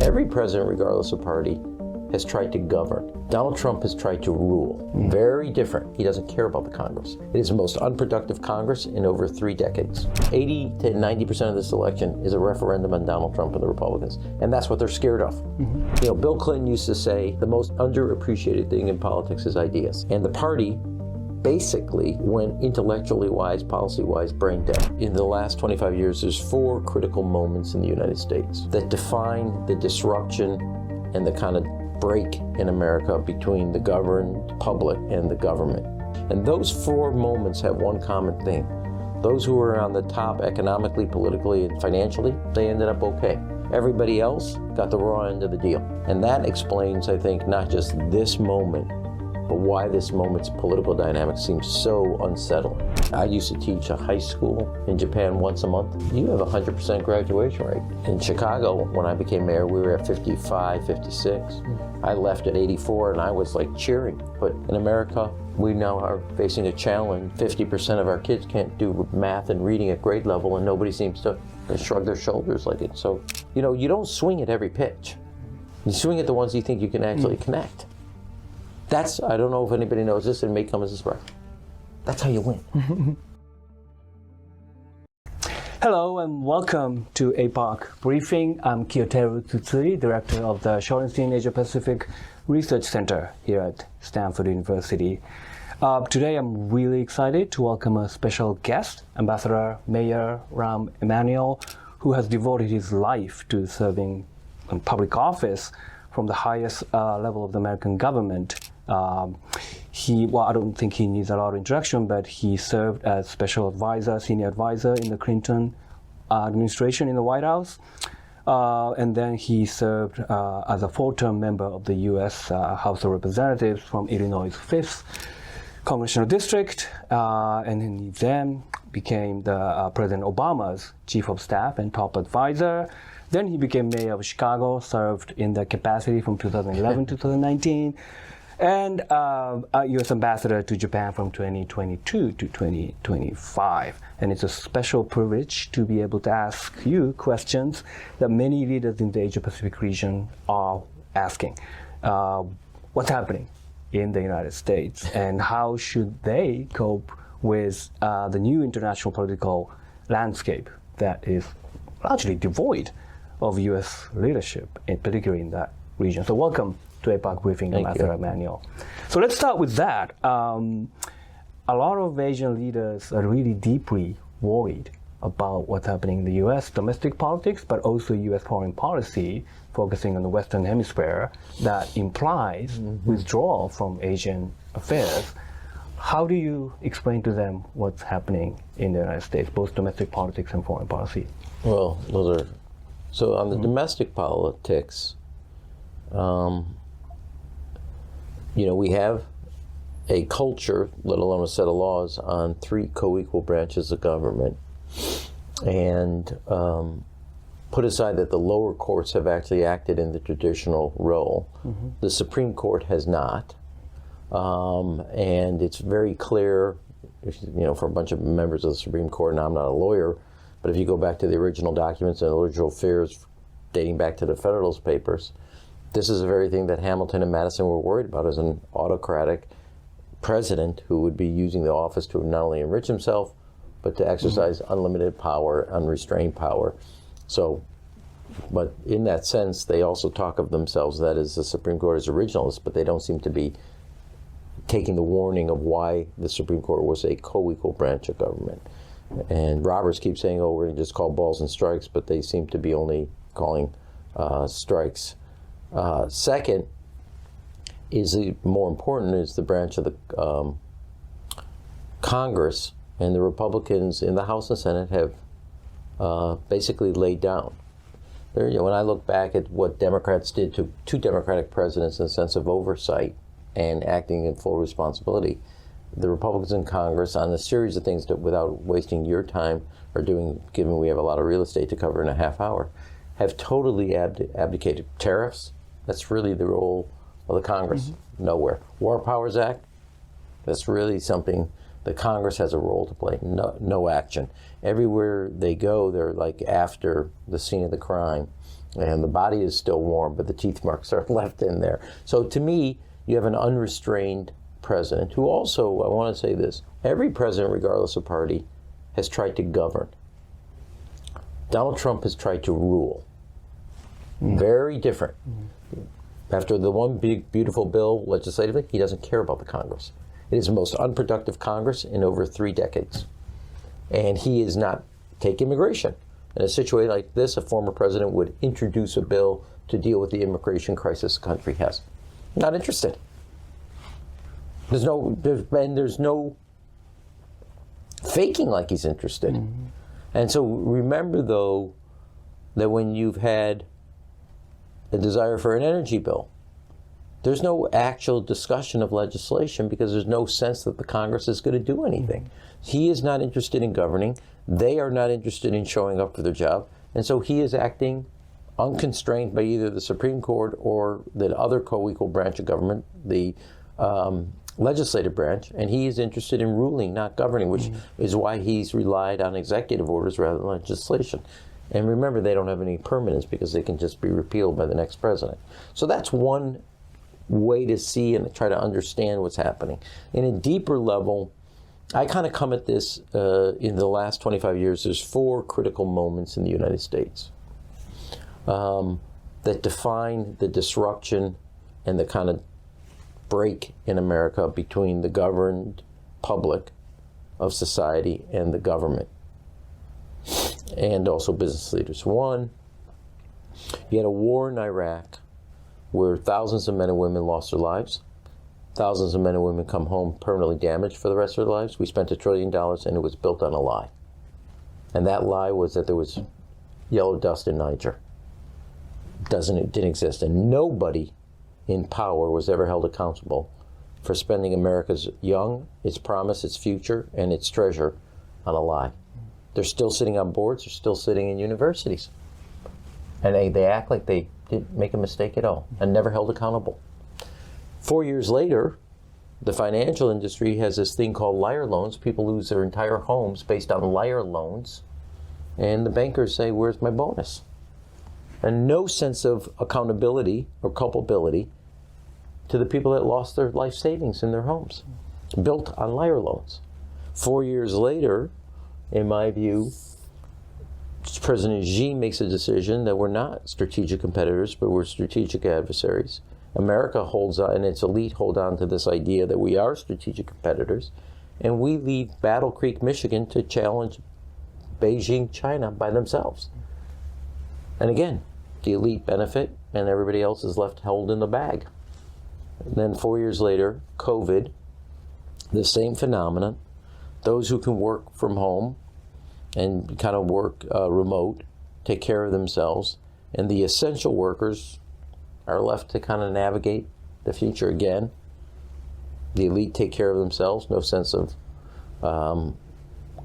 Every president, regardless of party, has tried to govern. Donald Trump has tried to rule. Very different. He doesn't care about the Congress. It is the most unproductive Congress in over 3 decades. 80 to 90% of this election is a referendum on Donald Trump and the Republicans. And that's what they're scared of. You know, Bill Clinton used to say the most underappreciated thing in politics is ideas. And the party basically went intellectually wise, policy wise, brain dead. In the last 25 years, there's 4 critical moments in the United States that define the disruption and the kind of break in America between the governed public and the government. And those 4 moments have one common thing. Those who were on the top economically, politically, and financially, they ended up okay. Everybody else got the raw end of the deal. And that explains, I think, not just this moment, but why this moment's political dynamic seems so unsettling. I used to teach a high school in Japan once a month. You have a 100% graduation rate. In Chicago, when I became mayor, we were at 55, 56. I left at 84 and I was like cheering. But in America, we now are facing a challenge. 50% of our kids can't do math and reading at grade level, and nobody seems to shrug their shoulders like it. So, you know, you don't swing at every pitch. You swing at the ones you think you can actually connect. That's, I don't know if anybody knows this, and it may come as a surprise. That's how you win. Hello and welcome to APARC Briefing. I'm Kiyoteru Tsutsui, Director of the Shorenstein Asia-Pacific Research Center here at Stanford University. Today I'm really excited to welcome a special guest, Ambassador Mayor Rahm Emanuel, who has devoted his life to serving in public office from the highest level of the American government. I don't think he needs a lot of introduction, but he served as special advisor, senior advisor in the Clinton administration in the White House. And then he served as a 4-term member of the U.S. House of Representatives from Illinois' 5th Congressional District. And he then became the President Obama's chief of staff and top advisor. Then he became mayor of Chicago, served in that capacity from 2011 to 2019, and U.S. ambassador to Japan from 2022 to 2025. And it's a special privilege to be able to ask you questions that many leaders in the Asia-Pacific region are asking. What's happening in the United States, and how should they cope with the new international political landscape that is largely devoid of U.S. leadership, and particularly in that region. So welcome to APARC Briefing, Ambassador Emanuel. So let's start with that. A lot of Asian leaders are really deeply worried about what's happening in the U.S. domestic politics, but also U.S. foreign policy, focusing on the Western Hemisphere, that implies withdrawal from Asian affairs. How do you explain to them what's happening in the United States, both domestic politics and foreign policy? Well, those are, so on the domestic politics, you know, we have a culture, let alone a set of laws, on 3 co-equal branches of government. And put aside that the lower courts have actually acted in the traditional role. The Supreme Court has not. And it's very clear, you know, for a bunch of members of the Supreme Court, and I'm not a lawyer, but if you go back to the original documents and original fears dating back to the Federalist Papers, this is the very thing that Hamilton and Madison were worried about, as an autocratic president who would be using the office to not only enrich himself, but to exercise unlimited power, unrestrained power. So, but in that sense, they also talk of themselves, that is, the Supreme Court as originalists, but they don't seem to be taking the warning of why the Supreme Court was a co-equal branch of government. And Roberts keeps saying, oh, we're going to just call balls and strikes, but they seem to be only calling strikes. Second, more important, is the branch of the Congress, and the Republicans in the House and Senate have basically laid down. You know, when I look back at what Democrats did to 2 Democratic presidents in the sense of oversight and acting in full responsibility, the Republicans in Congress, on a series of things that, without wasting your time, are doing, given we have a lot of real estate to cover in a half hour, have totally abdicated. Tariffs, that's really the role of the Congress. Nowhere. War Powers Act, that's really something the Congress has a role to play. No action. Everywhere they go, they're like after the scene of the crime. And the body is still warm, but the teeth marks are left in there. So to me, you have an unrestrained president who also, I want to say this, every president, regardless of party, has tried to govern. Donald Trump has tried to rule. Very different. After the one big, beautiful bill legislatively, he doesn't care about the Congress. It is the most unproductive Congress in over 3 decades. And he is not, take immigration. In a situation like this, a former president would introduce a bill to deal with the immigration crisis the country has. Not interested. There's no faking like he's interested. And so remember, though, that when you've had a desire for an energy bill, there's no actual discussion of legislation because there's no sense that the Congress is going to do anything. He is not interested in governing. They are not interested in showing up for their job. And so he is acting unconstrained by either the Supreme Court or the other co-equal branch of government, the legislative branch, and he is interested in ruling, not governing, which is why he's relied on executive orders rather than legislation. And remember, they don't have any permanence because they can just be repealed by the next president. So that's one way to see and try to understand what's happening. In a deeper level, I kind of come at this in the last 25 years. There's 4 critical moments in the United States that define the disruption and the kind of break in America between the governed public of society and the government, and also business leaders. One, you had a war in Iraq where thousands of men and women lost their lives. Thousands of men and women come home permanently damaged for the rest of their lives. We spent $1 trillion and it was built on a lie. And that lie was that there was yellow dust in Niger. It didn't exist. And nobody in power was ever held accountable for spending America's young, its promise, its future, and its treasure on a lie. They're still sitting on boards, they're still sitting in universities. And they act like they didn't make a mistake at all and never held accountable. 4 years later, the financial industry has this thing called liar loans. People lose their entire homes based on liar loans. And the bankers say, where's my bonus? And no sense of accountability or culpability to the people that lost their life savings in their homes, built on liar loans. 4 years later, in my view, President Xi makes a decision that we're not strategic competitors, but we're strategic adversaries. America holds on, and its elite hold on to this idea that we are strategic competitors, and we leave Battle Creek, Michigan to challenge Beijing, China by themselves. And again, the elite benefit, and everybody else is left held in the bag. And then 4 years later, COVID, the same phenomenon. Those who can work from home and kind of work remote take care of themselves, and the essential workers are left to kind of navigate the future again. The elite take care of themselves, no sense of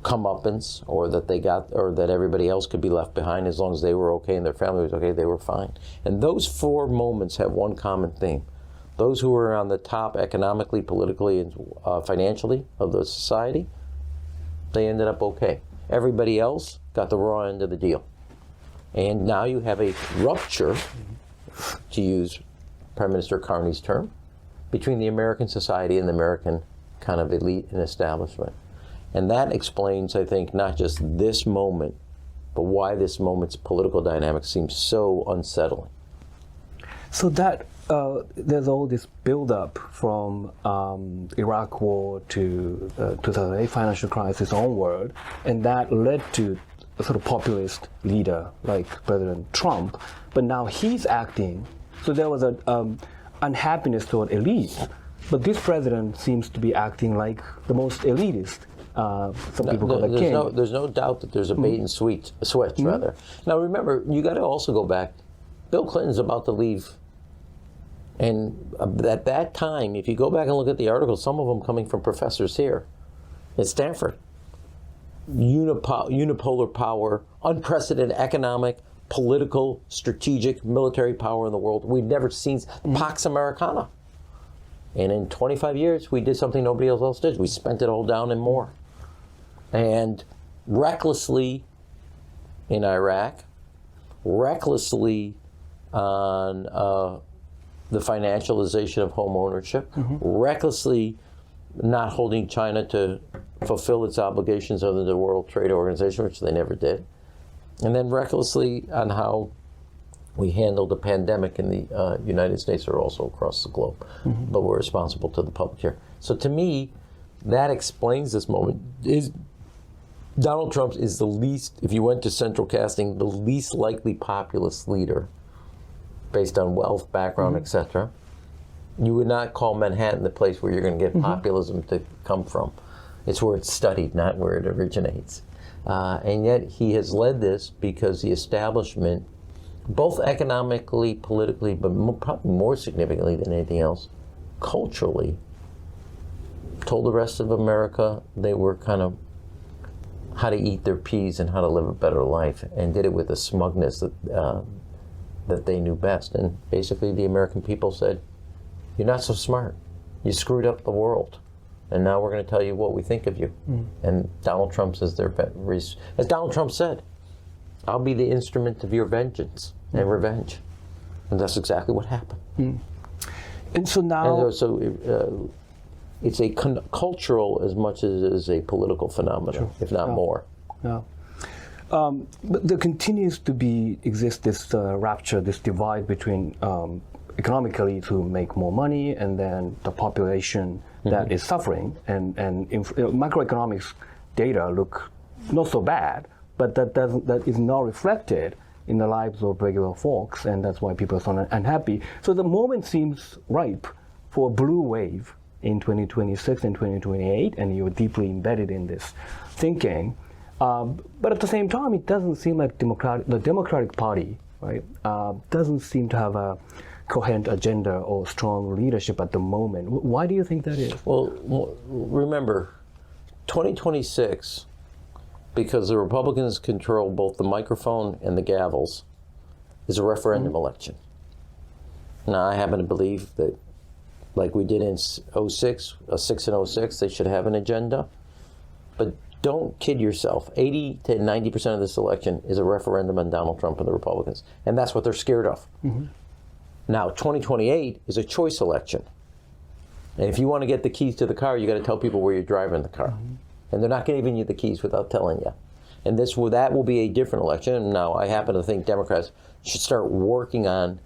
comeuppance or that they got, or that everybody else could be left behind. As long as they were okay and their family was okay, they were fine. And those 4 moments have one common theme. Those who were on the top economically, politically, and financially of the society, they ended up okay. Everybody else got the raw end of the deal. And now you have a rupture, to use Prime Minister Carney's term, between the American society and the American kind of elite and establishment. And that explains, I think, not just this moment, but why this moment's political dynamic seems so unsettling. So that there's all this build-up from Iraq War to 2008 financial crisis onward, and that led to a sort of populist leader like President Trump. But now he's acting, so there was an unhappiness toward elite. But this president seems to be acting like the most elitist. Some people call it king. There's no doubt that there's a bait and switch, rather. Now remember, you got to also go back. Bill Clinton's about to leave. And at that time, if you go back and look at the articles, some of them coming from professors here at Stanford, unipolar power, unprecedented economic, political, strategic, military power in the world. We've never seen Pax Americana. And in 25 years, we did something nobody else did. We spent it all down and more. And recklessly in Iraq, recklessly on the financialization of home ownership, recklessly not holding China to fulfill its obligations under the World Trade Organization, which they never did, and then recklessly on how we handled the pandemic in the United States or also across the globe, but we're responsible to the public here. So to me, that explains this moment. Donald Trump is the least, if you went to central casting, the least likely populist leader based on wealth, background, etc. You would not call Manhattan the place where you're going to get populism to come from. It's where it's studied, not where it originates. And yet he has led this because the establishment, both economically, politically, but probably more significantly than anything else, culturally, told the rest of America they were kind of how to eat their peas and how to live a better life, and did it with a smugness that they knew best. And basically the American people said, you're not so smart. You screwed up the world. And now we're going to tell you what we think of you. And Donald Trump says as Donald Trump said, I'll be the instrument of your vengeance and revenge. And that's exactly what happened. And so now... And it's a cultural as much as it is a political phenomenon, if not more. Yeah. But there continues to exist this rupture, this divide between economically to make more money and then the population that is suffering. And macroeconomics data look not so bad, but that is not reflected in the lives of regular folks, and that's why people are so unhappy. So the moment seems ripe for a blue wave in 2026 and 2028, and you're deeply embedded in this thinking. But at the same time, it doesn't seem like the Democratic Party, right, doesn't seem to have a coherent agenda or strong leadership at the moment. Why do you think that is? Well, remember, 2026, because the Republicans control both the microphone and the gavels, is a referendum election. Now, I happen to believe that, like we did in 06, 06 and 06, they should have an agenda. But don't kid yourself. 80 to 90% of this election is a referendum on Donald Trump and the Republicans. And that's what they're scared of. Now, 2028 is a choice election. And if you want to get the keys to the car, you got to tell people where you're driving the car. And they're not giving you the keys without telling you. And that will be a different election. Now, I happen to think Democrats should start working on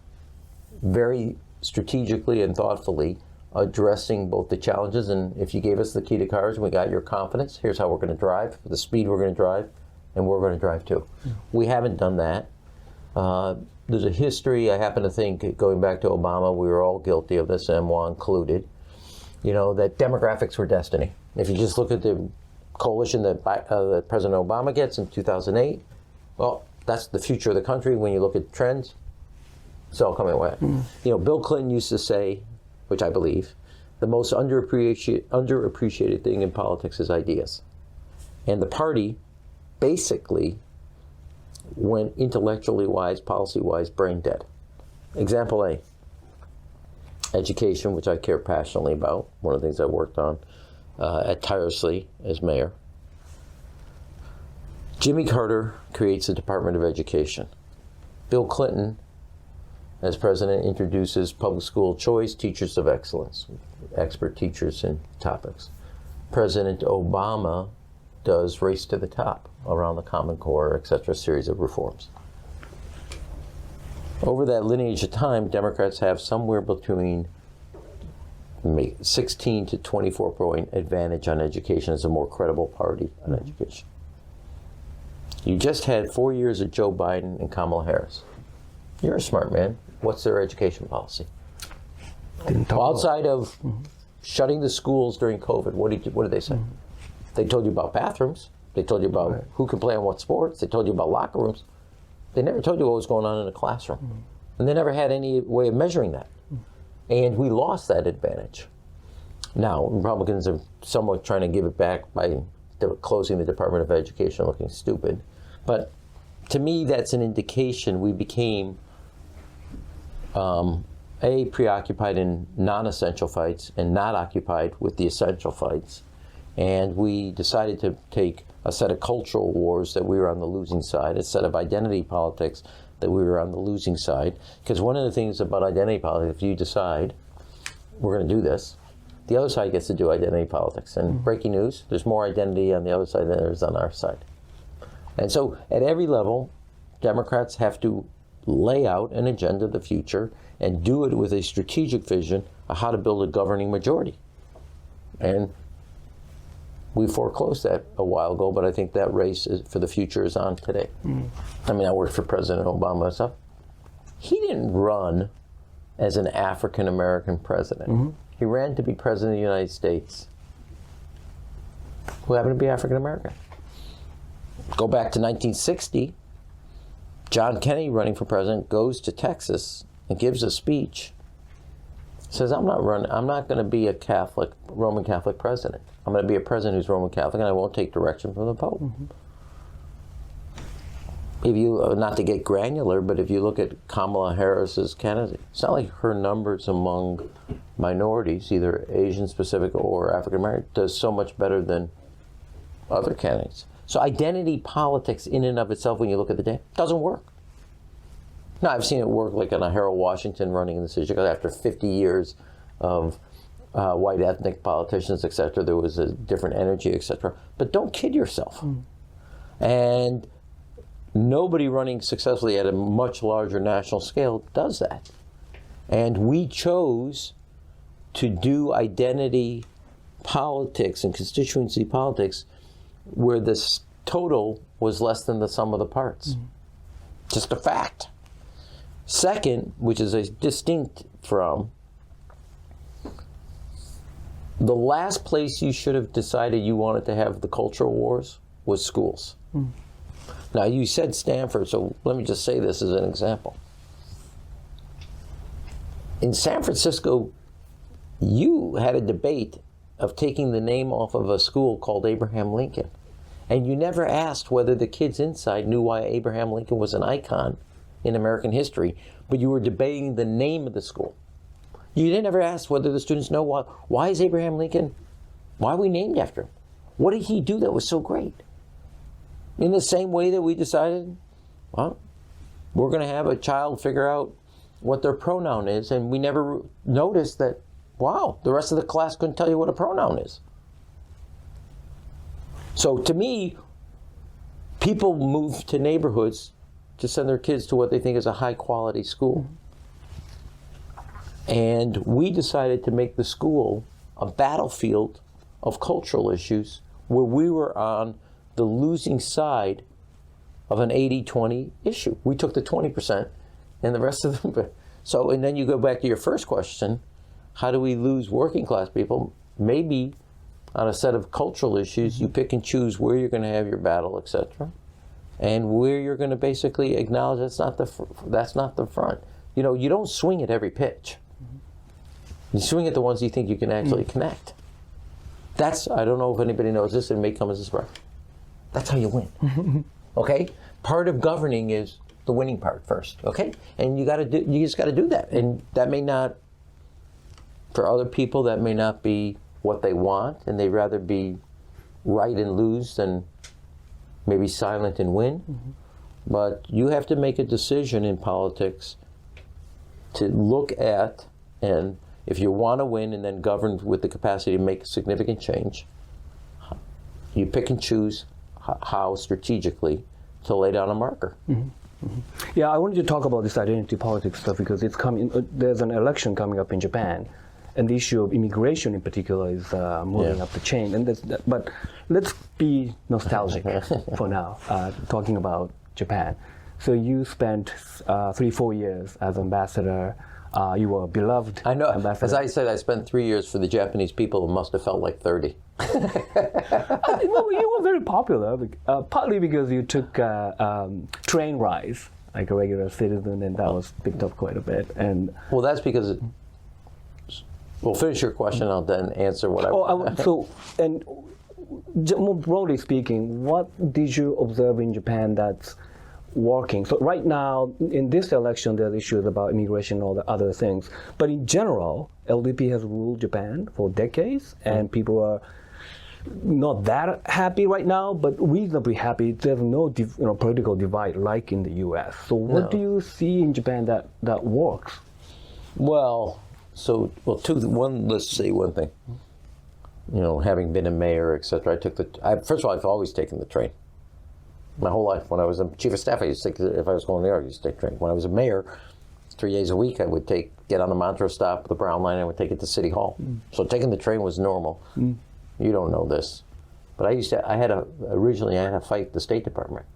very strategically and thoughtfully addressing both the challenges, and if you gave us the key to cars and we got your confidence, here's how we're going to drive, the speed we're going to drive, and we're going to drive too. We haven't done that. There's a history, I happen to think, going back to Obama, we were all guilty of this, and moi included, that demographics were destiny. If you just look at the coalition that President Obama gets in 2008, well, that's the future of the country. When you look at trends, it's all coming away. Bill Clinton used to say, which I believe, the most underappreciated thing in politics is ideas. And the party basically went intellectually wise, policy wise, brain dead. Example A, education, which I care passionately about, one of the things I worked on tirelessly as mayor. Jimmy Carter creates the Department of Education. Bill Clinton, as president, introduces public school choice, teachers of excellence, expert teachers in topics. President Obama does race to the top around the Common Core, et cetera, series of reforms. Over that lineage of time, Democrats have somewhere between 16 to 24 point advantage on education as a more credible party on education. You just had 4 years of Joe Biden and Kamala Harris. You're a smart man. What's their education policy? Outside of shutting the schools during COVID, what did they say? They told you about bathrooms. They told you about who could play on what sports. They told you about locker rooms. They never told you what was going on in a classroom. And they never had any way of measuring that. And we lost that advantage. Now, Republicans are somewhat trying to give it back by closing the Department of Education, looking stupid. But to me, that's an indication we became preoccupied in non-essential fights and not occupied with the essential fights. And we decided to take a set of cultural wars that we were on the losing side, a set of identity politics that we were on the losing side. Because one of the things about identity politics, if you decide we're going to do this, the other side gets to do identity politics. And breaking news, there's more identity on the other side than there is on our side. And so at every level, Democrats have to lay out an agenda of the future and do it with a strategic vision of how to build a governing majority. And we foreclosed that a while ago, but I think that race for the future is on today. I mean, I worked for President Obama and stuff. He didn't run as an African-American president. He ran to be president of the United States, who happened to be African-American. Go back to 1960, John Kennedy, running for president, goes to Texas and gives a speech. Says, I'm not going to be a Catholic, Roman Catholic president. I'm going to be a president who's Roman Catholic, and I won't take direction from the Pope. If you, not to get granular, but if you look at Kamala Harris's candidacy, it's not like her numbers among minorities, either Asian specific or African American, does so much better than other candidates. So identity politics in and of itself, when you look at the data, doesn't work. Now, I've seen it work like on a Harold Washington running in the city after 50 years of white ethnic politicians, etc. There was a different energy, etc. But don't kid yourself. And nobody running successfully at a much larger national scale does that. And we chose to do identity politics and constituency politics where this total was less than the sum of the parts. Just a fact. Second, which is a distinct from, the last place you should have decided you wanted to have the cultural wars was schools. Now, you said Stanford, so let me just say this as an example. In San Francisco, you had a debate of taking the name off of a school called Abraham Lincoln. And you never asked whether the kids inside knew why Abraham Lincoln was an icon in American history, but you were debating the name of the school. You didn't ever ask whether the students know why is Abraham Lincoln, why are we named after him? What did he do that was so great? In the same way that we decided, well, we're going to have a child figure out what their pronoun is, and we never noticed that, wow, the rest of the class couldn't tell you what a pronoun is. So to me, people move to neighborhoods to send their kids to what they think is a high-quality school. And we decided to make the school a battlefield of cultural issues where we were on the losing side of an 80-20 issue. We took the 20% and the rest of them. So, and then you go back to your first question, how do we lose working class people? Maybe on a set of cultural issues, you pick and choose where you're going to have your battle, etc., and where you're going to basically acknowledge that's not the front. You know, you don't swing at every pitch. You swing at the ones you think you can actually connect. That's, I don't know if anybody knows this, it may come as a surprise. That's how you win. Okay? Part of governing is the winning part first. Okay? And you just got to do that. And that may not, for other people, that may not be what they want, and they'd rather be right and lose than maybe silent and win. But you have to make a decision in politics to look at, and if you want to win and then govern with the capacity to make significant change, you pick and choose how strategically to lay down a marker. Yeah, I wanted to talk about this identity politics stuff because it's coming. There's an election coming up in Japan, and the issue of immigration in particular is moving up the chain. And but let's be nostalgic for now, talking about Japan. So you spent 3-4 years as ambassador. You were a beloved ambassador. As I said, I spent 3 years for the Japanese people. It must have felt like 30. Well, you were very popular, partly because you took train rides like a regular citizen, and that was picked up quite a bit. And well, that's because. Well, finish your question. I'll then answer what I want. So, and more broadly speaking, what did you observe in Japan that's working? So right now, in this election, there are issues about immigration and all the other things. But in general, LDP has ruled Japan for decades, and people are not that happy right now, but reasonably happy. There's no political divide like in the U.S. So what do you see in Japan that works? Well, let's say one thing. Having been a mayor, etc., first of all, I've always taken the train. My whole life. When I was a chief of staff, if I was going to New York, I used to take the train. When I was a mayor, 3 days a week, I would get on the Montrose stop, the Brown line, and I would take it to City Hall. So taking the train was normal. You don't know this. But originally I had to fight the State Department.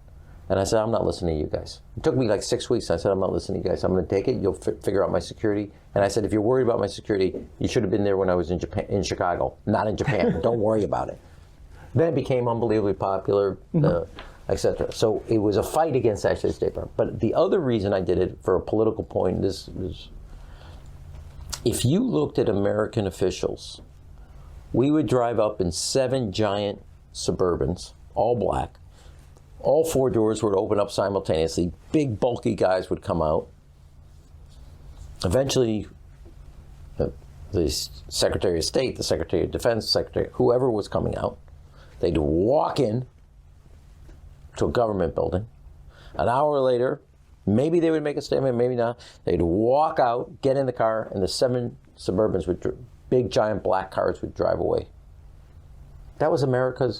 And I said, I'm not listening to you guys. It took me like 6 weeks. I said, I'm not listening to you guys. I'm going to take it. You'll figure out my security. And I said, if you're worried about my security, you should have been there when I was in Chicago, not in Japan. Don't worry about it. Then it became unbelievably popular, etc. So it was a fight against actually the State Department. But the other reason I did it for a political point, if you looked at American officials, we would drive up in 7 giant Suburbans, all black. All 4 doors would open up simultaneously. Big, bulky guys would come out. Eventually, the Secretary of State, the Secretary of Defense, whoever was coming out, they'd walk in to a government building. An hour later, maybe they would make a statement, maybe not. They'd walk out, get in the car, and the 7 Suburbans big, giant black cars would drive away. That was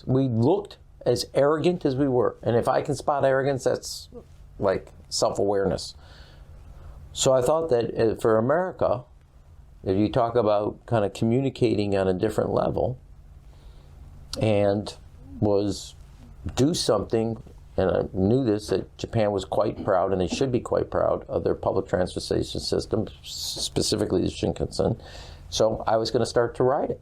we looked as arrogant as we were. And if I can spot arrogance, that's like self-awareness. So I thought that for America, if you talk about kind of communicating on a different level and do something, and I knew that Japan was quite proud, and they should be quite proud of their public transportation system, specifically the Shinkansen. So I was going to start to ride it.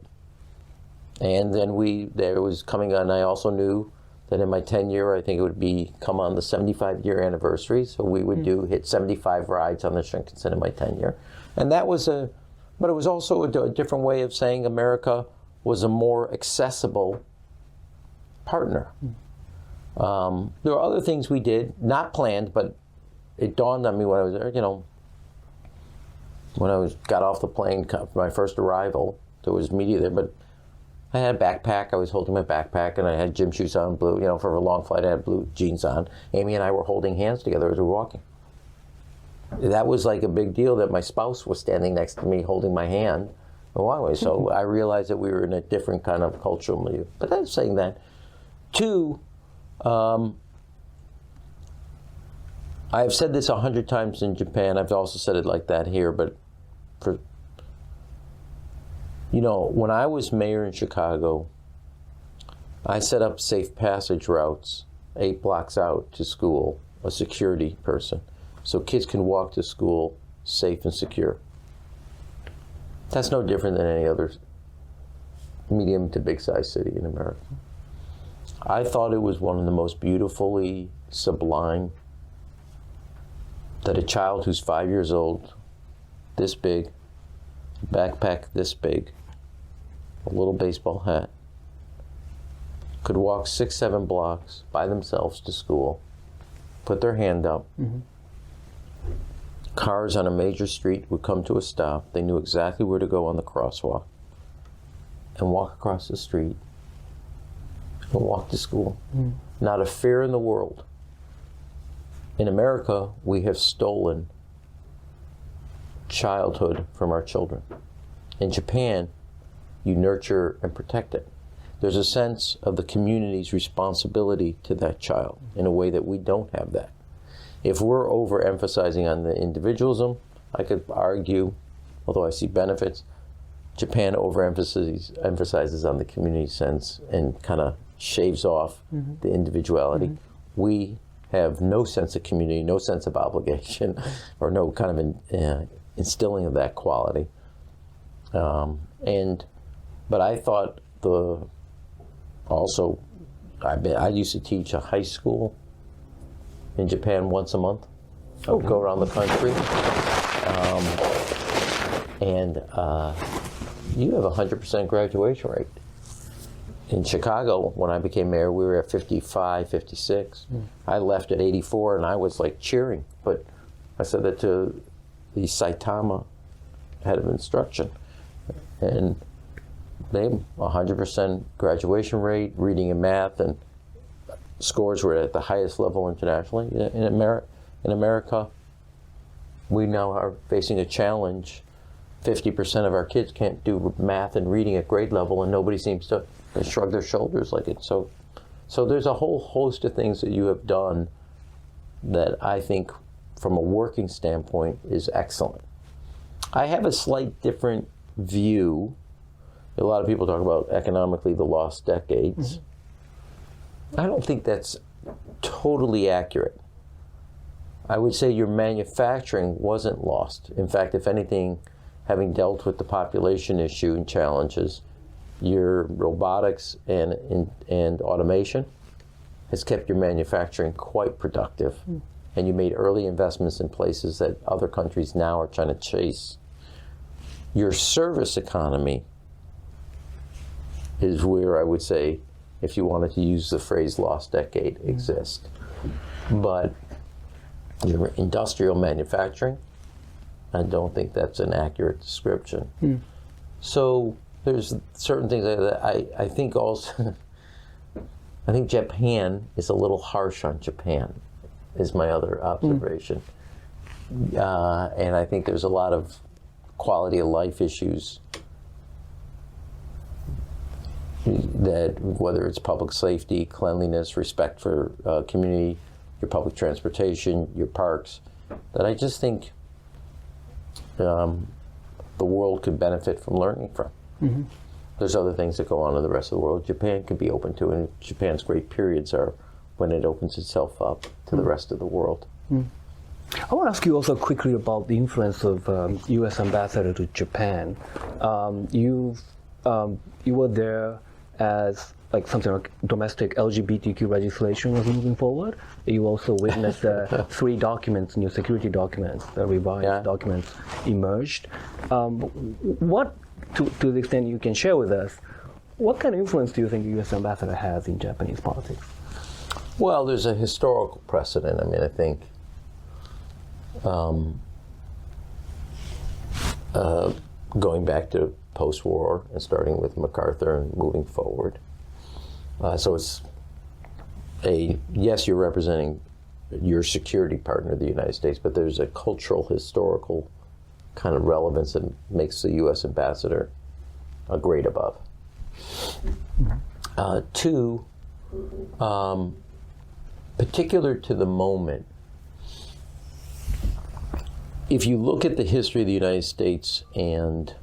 And then there was coming on, I also knew that in my tenure, I think it would come on the 75-year anniversary, so we would hit 75 rides on the Shinkansen in my tenure. And that was but it was also a different way of saying America was a more accessible partner. There were other things we did, not planned, but it dawned on me when I was there, when I got off the plane, my first arrival, there was media there, but I had a backpack. I was holding my backpack, and I had gym shoes on, blue. For a long flight, I had blue jeans on. Amy and I were holding hands together as we were walking. That was like a big deal that my spouse was standing next to me holding my hand. So I realized that we were in a different kind of cultural milieu. But I'm saying that. 2, I've said this 100 times in Japan. I've also said it like that here, but when I was mayor in Chicago, I set up safe passage routes 8 blocks out to school, a security person, so kids can walk to school safe and secure. That's no different than any other medium to big size city in America. I thought it was one of the most beautifully sublime that a child who's 5 years old, this big, backpack this big, a little baseball hat, could walk 6, 7 blocks by themselves to school, put their hand up. Cars on a major street would come to a stop. They knew exactly where to go on the crosswalk and walk across the street and walk to school. Not a fear in the world. In America, we have stolen childhood from our children. In Japan, you nurture and protect it. There's a sense of the community's responsibility to that child in a way that we don't have that. If we're overemphasizing on the individualism, I could argue, although I see benefits, Japan overemphasizes on the community sense and kind of shaves off the individuality. We have no sense of community, no sense of obligation, or no kind of instilling of that quality. But I thought I used to teach a high school in Japan once a month. I would go around the country. You have a 100% graduation rate. In Chicago, when I became mayor, we were at 55, 56. I left at 84, and I was like cheering. But I said that to the Saitama head of instruction. And They have 100% graduation rate, reading and math, and scores were at the highest level internationally. In America, we now are facing a challenge. 50% of our kids can't do math and reading at grade level, and nobody seems to shrug their shoulders like it. So there's a whole host of things that you have done that I think, from a working standpoint, is excellent. I have a slight different view. A lot of people talk about economically the lost decades. Mm-hmm. I don't think that's totally accurate. I would say your manufacturing wasn't lost. In fact, if anything, having dealt with the population issue and challenges, your robotics and automation has kept your manufacturing quite productive. Mm. And you made early investments in places that other countries now are trying to chase. Your service economy is where I would say, if you wanted to use the phrase lost decade, exists. But your industrial manufacturing, I don't think that's an accurate description. Mm. So there's certain things that I think also, I think Japan is a little harsh on Japan, is my other observation. And I think there's a lot of quality of life issues that, whether it's public safety, cleanliness, respect for community, your public transportation, your parks, that I just think the world could benefit from learning from. Mm-hmm. There's other things that go on in the rest of the world Japan could be open to, and Japan's great periods are when it opens itself up to the rest of the world. Mm. I want to ask you also quickly about the influence of U.S. ambassador to Japan. You were there as something like domestic LGBTQ legislation was moving forward. You also witnessed 3 documents, new security documents, the revised documents emerged. What, to the extent you can share with us, what kind of influence do you think the U.S. ambassador has in Japanese politics? Well, there's a historical precedent. I mean, I think going back to post-war and starting with MacArthur and moving forward. So it's yes, you're representing your security partner, the United States, but there's a cultural, historical kind of relevance that makes the U.S. ambassador a grade above. 2, particular to the moment, if you look at the history of the United States and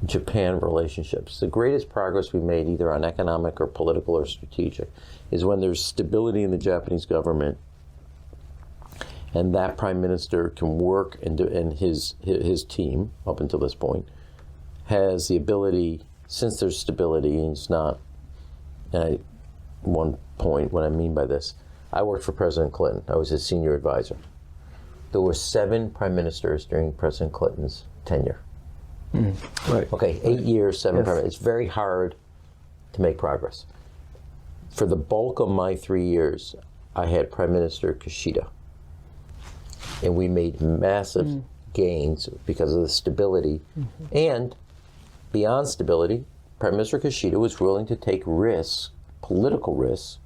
Japan relationships, the greatest progress we made, either on economic or political or strategic, is when there's stability in the Japanese government and that prime minister can work and his team, up until this point, has the ability, since there's stability, and it's not, one point, what I mean by this, I worked for President Clinton. I was his senior advisor. There were 7 prime ministers during President Clinton's tenure. Mm. Right. Okay, 8 years, 7 prime ministers. It's very hard to make progress. For the bulk of my 3 years, I had Prime Minister Kishida. And we made massive gains because of the stability. Mm-hmm. And beyond stability, Prime Minister Kishida was willing to take risks, political risks.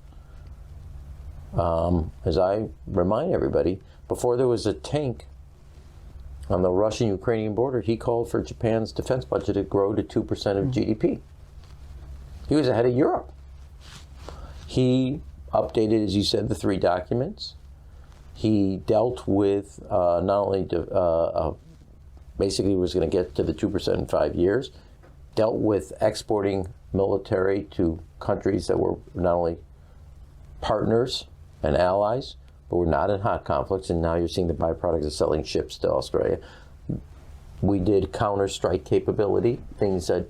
As I remind everybody, before there was a tank on the Russian-Ukrainian border, he called for Japan's defense budget to grow to 2% of GDP. He was ahead of Europe. He updated, as you said, the 3 documents. He dealt with not only basically was going to get to the 2% in 5 years, dealt with exporting military to countries that were not only partners and allies, but were not in hot conflicts, and now you're seeing the byproducts of selling ships to Australia. We did counter-strike capability, things that,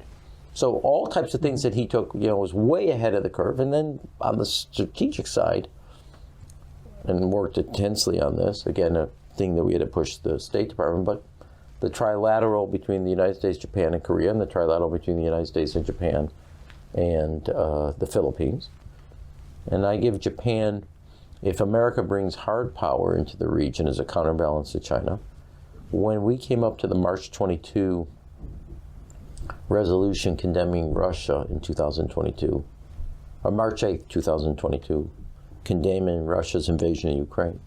so all types of things that he took, was way ahead of the curve. And then on the strategic side, and worked intensely on this, again, a thing that we had to push the State Department, but the trilateral between the United States, Japan, and Korea, and the trilateral between the United States and Japan and the Philippines. And I give Japan, if America brings hard power into the region as a counterbalance to China, when we came up to the March 22 resolution condemning Russia in 2022, on March 8th, 2022, condemning Russia's invasion of Ukraine.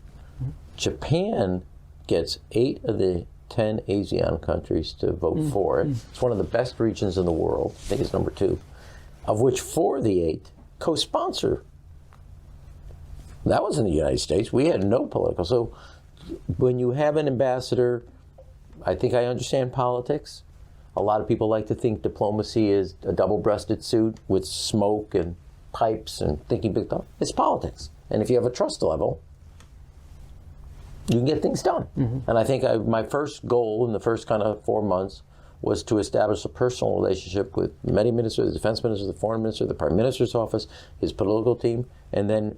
Japan gets 8 of the 10 ASEAN countries to vote for it. It's one of the best regions in the world. I think it's number 2, of which 4 of the 8 co-sponsor. That was in the United States. We had no political. So when you have an ambassador, I think I understand politics. A lot of people like to think diplomacy is a double-breasted suit with smoke and pipes and thinking big thought. It's politics. And if you have a trust level, you can get things done. And I think my first goal in the first kind of 4 months was to establish a personal relationship with many ministers, the defense minister, the foreign minister, the prime minister's office, his political team, and then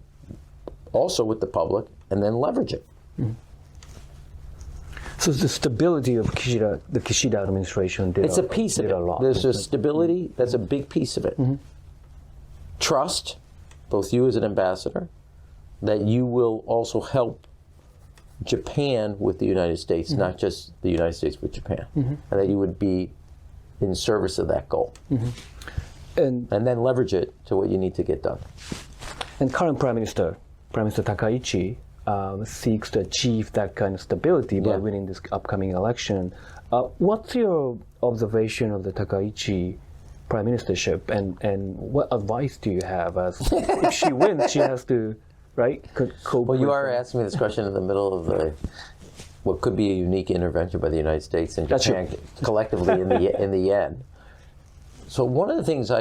also with the public, and then leverage it. So the stability of the Kishida administration did It's a piece of it. a lot. There's a stability, that's a big piece of it. Trust, both you as an ambassador, that you will also help Japan with the United States, not just the United States with Japan, and that you would be in service of that goal. And then leverage it to what you need to get done. And current Prime Minister Takahashi, seeks to achieve that kind of stability by winning this upcoming election. What's your observation of the Takahashi prime ministership, and what advice do you have? As if she wins, she has to, right? Well, you are asking me this question in the middle of what could be a unique intervention by the United States and Japan collectively in the end. So one of the things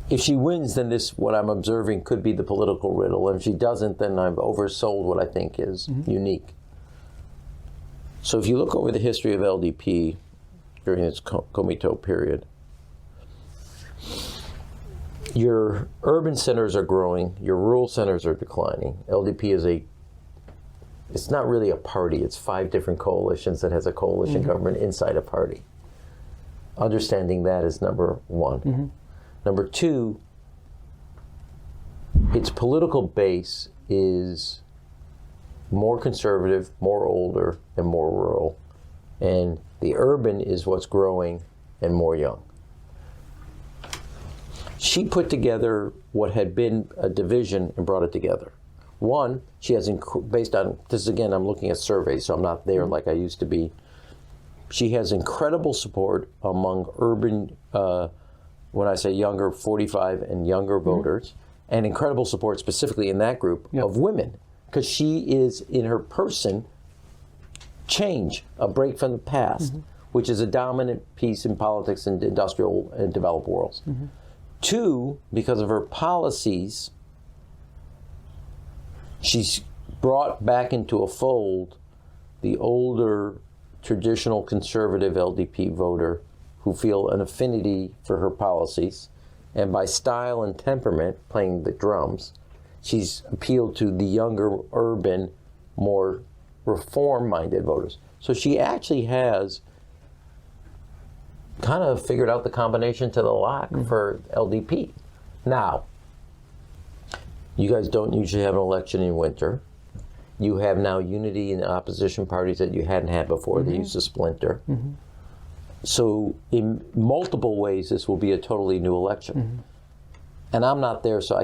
if she wins, then what I'm observing could be the political riddle. And if she doesn't, then I've oversold what I think is unique. So if you look over the history of LDP during its Komito period, your urban centers are growing, your rural centers are declining. LDP is it's not really a party, it's 5 different coalitions that has a coalition government inside a party. Understanding that is number 1. Number 2, its political base is more conservative, more older, and more rural. And the urban is what's growing and more young. She put together what had been a division and brought it together. 1, she has, based on, this again, I'm looking at surveys, so I'm not there like I used to be. She has incredible support among urban, when I say younger, 45 and younger voters, and incredible support specifically in that group of women, because she is, in her person, change, a break from the past, which is a dominant piece in politics in industrial and developed worlds. 2, because of her policies, she's brought back into a fold the older, traditional conservative LDP voter who feel an affinity for her policies, and by style and temperament, playing the drums, she's appealed to the younger, urban, more reform-minded voters. So she actually has kind of figured out the combination to the lock for LDP. Now, you guys don't usually have an election in winter. You have now unity in the opposition parties that you hadn't had before. They used to splinter. So in multiple ways, this will be a totally new election. And I'm not there, so I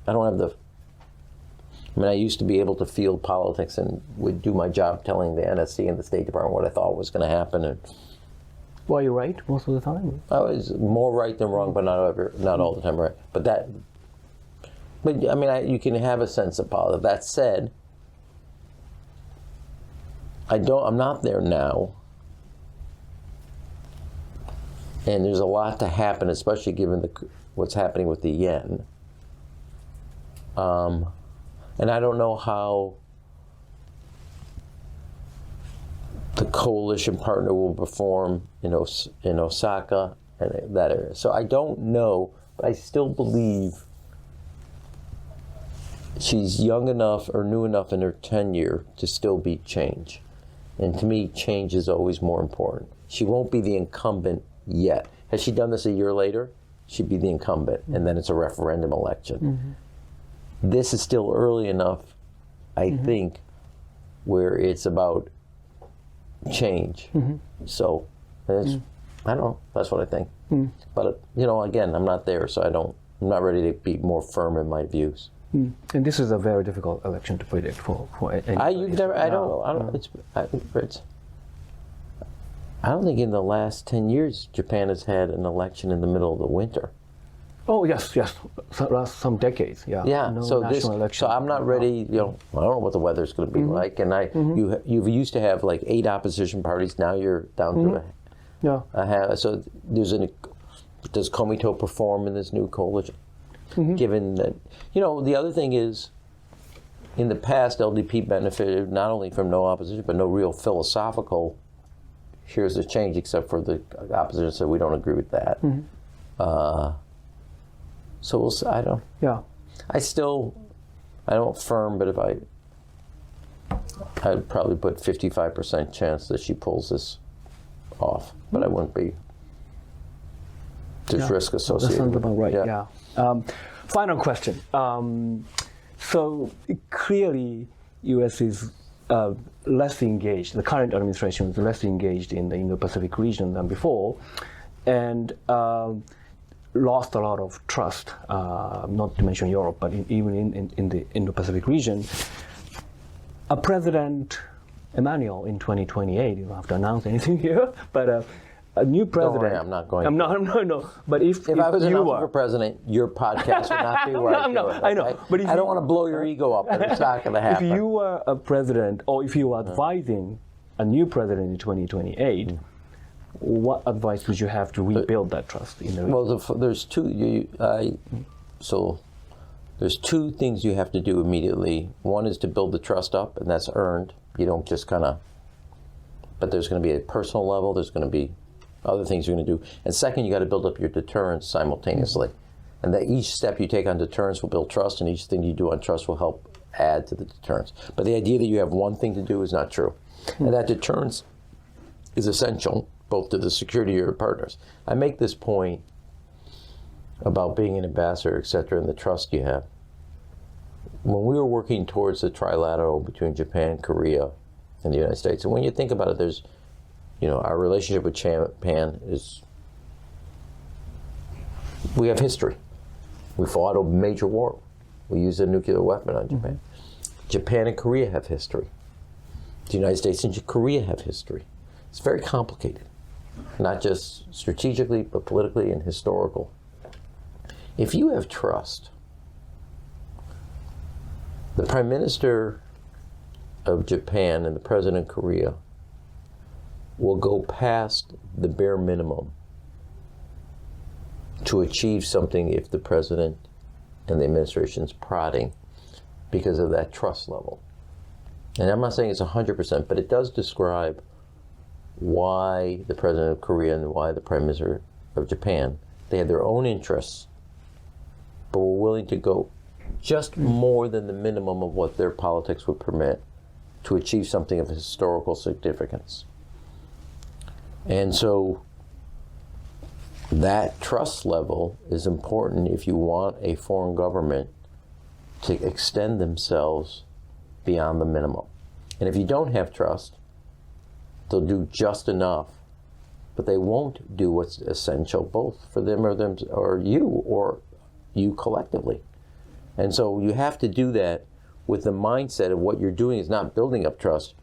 don't have I used to be able to field politics and would do my job telling the NSC and the State Department what I thought was going to happen. And well, you're right most of the time. I was more right than wrong, but not all the time right. But you can have a sense of politics. That said, I'm not there now. And there's a lot to happen, especially given what's happening with the yen. And I don't know how the coalition partner will perform in Osaka and that area. So I don't know, but I still believe she's young enough or new enough in her tenure to still be change. And to me, change is always more important. She won't be the incumbent yet. Had she done this a year later, she'd be the incumbent, and then it's a referendum election. This is still early enough, I think, where it's about change. So, it's, I don't know. That's what I think. But again, I'm not there, so I'm not ready to be more firm in my views. And this is a very difficult election to predict for any. I don't think in the last 10 years Japan has had an election in the middle of the winter. Oh yes, some decades, yeah. Yeah. No So national election. so I'm not ready. I don't know what the weather's going to be like. And you used to have like 8 opposition parties. Now you're down to a half. So does Komito perform in this new coalition? Given that the other thing is, in the past LDP benefited not only from no opposition but no real philosophical. Here's the change, except for the opposition said we don't agree with that. So we'll see. I don't. Yeah. I don't firm, but I'd probably put 55% chance that she pulls this off, but I wouldn't be. There's risk associated. That sounds about right. Yeah. Final question. So clearly, U.S. is less engaged. The current administration is less engaged in the Indo-Pacific region than before, and lost a lot of trust. Not to mention Europe, but even in the Indo-Pacific region. A President Emanuel in 2028. You don't have to announce anything here, but. A new president. Don't worry, I'm not going. No. But if I was you announcing for president, your podcast would not be where I do it. I know. But I don't want to blow your ego up, but it's not going to happen. If you were a president, or if you were advising a new president in 2028, what advice would you have to rebuild that trust in the region? Well, there's two. There's 2 things you have to do immediately. One is to build the trust up, and that's earned. You don't just kind of. But there's going to be a personal level. There's going to be other things you're going to do. And second, you got to build up your deterrence simultaneously. And that each step you take on deterrence will build trust, and each thing you do on trust will help add to the deterrence. But the idea that you have one thing to do is not true. And that deterrence is essential, both to the security of your partners. I make this point about being an ambassador, et cetera, and the trust you have. When we were working towards the trilateral between Japan, Korea, and the United States, and when you think about it, there's our relationship with Japan is, we have history. We fought a major war. We used a nuclear weapon on Japan. Japan and Korea have history. The United States and Korea have history. It's very complicated, not just strategically, but politically and historical. If you have trust, the Prime Minister of Japan and the President of Korea will go past the bare minimum to achieve something if the president and the administration's prodding because of that trust level. And I'm not saying it's 100%, but it does describe why the president of Korea and why the prime minister of Japan, they had their own interests, but were willing to go just more than the minimum of what their politics would permit to achieve something of historical significance. And so that trust level is important if you want a foreign government to extend themselves beyond the minimum. And if you don't have trust, they'll do just enough, but they won't do what's essential both for them or you collectively. And so you have to do that with the mindset of what you're doing is not building up trust,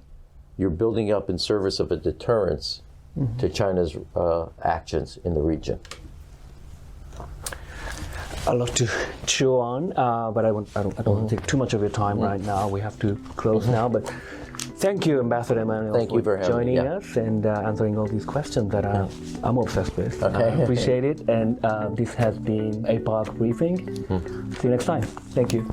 you're building up in service of a deterrence to China's actions in the region. I'd love to chew on, but I don't want to take too much of your time right now. We have to close now. But thank you, Ambassador Emanuel, for joining us and answering all these questions that I'm obsessed with. Okay. I appreciate it. And this has been APARC Briefing. See you next time. Thank you.